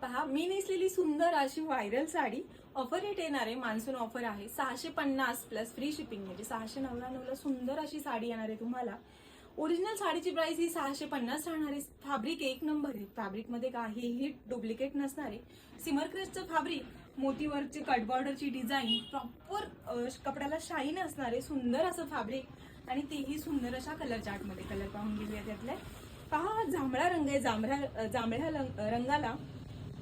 पहा, मी नेसलेली सुंदर अशी व्हायरल साडी ऑफर रेट येणार आहे. मान्सून ऑफर आहे 650 प्लस फ्री शिपिंग, म्हणजे 699ला सुंदर अशी साडी येणार आहे तुम्हाला. ओरिजिनल साडीची प्राइस ही 650 राहणार आहे. फॅब्रिक एक नंबर आहे. फॅब्रिकमध्ये काहीही डुप्लिकेट नसणार आहे. सिमर क्रेस्टचं फॅब्रिक, मोतीवरची कट बॉर्डरची डिझाईन, प्रॉपर कपड्याला शाईन असणार आहे. सुंदर असं फॅब्रिक आणि तेही सुंदर अशा कलर चार्टमध्ये. कलर पाहून घेऊया त्यातले. पहा, जांभळा रंग आहे. जांभळ्या रंगाला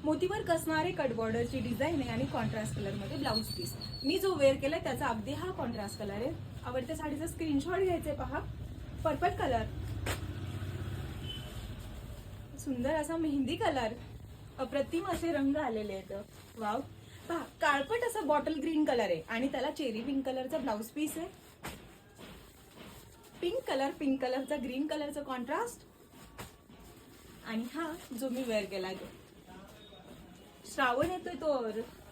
मोतीवर कसणारे कट बॉर्डरची डिझाईन आहे आणि कॉन्ट्रास्ट कलर मध्ये ब्लाउज पीस. मी जो वेअर केलाय त्याचा अगदी हा कॉन्ट्रास्ट कलर आहे. आवडत्या साडीचा स्क्रीनशॉट घ्यायचंय. पहा, पर्पल कलर, सुंदर असा मेहंदी कलर, अप्रतिम असे रंग आलेले आहेत. वाव. पहा, काळपट असा बॉटल ग्रीन कलर आहे आणि त्याला चेरी पिंक कलरचा ब्लाउज पीस आहे. पिंक कलरचा ग्रीन कलरचा कॉन्ट्रास्ट आणि हा जो मी वेअर केलाय तो. श्रावण येतोय तो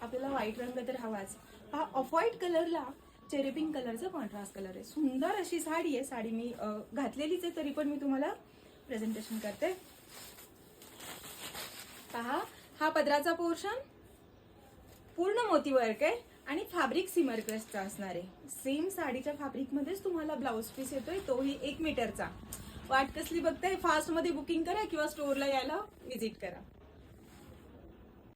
आपल्याला व्हाईट रंग तर हवाच. हा ऑफ व्हाईट कलरला चेरी पिंक कलरचा कॉन्ट्रास्ट कलर आहे. सुंदर अशी साडी आहे. साडी मी घातलेलीच आहे तरी पण मी तुम्हाला प्रेझेंटेशन करते. पहा, हा पदराचा पोर्शन पूर्ण मोती वर्क आहे आणि फॅब्रिक सिमर क्रेस्टचा असणार आहे. सेम साडीच्या फॅब्रिक मध्येच तुम्हाला ब्लाउज पीस येतोय, तोही 1 मीटरचा. वाट कसली बघताय? फास्ट मध्ये बुकिंग करा किंवा स्टोअरला यायला व्हिजिट करा.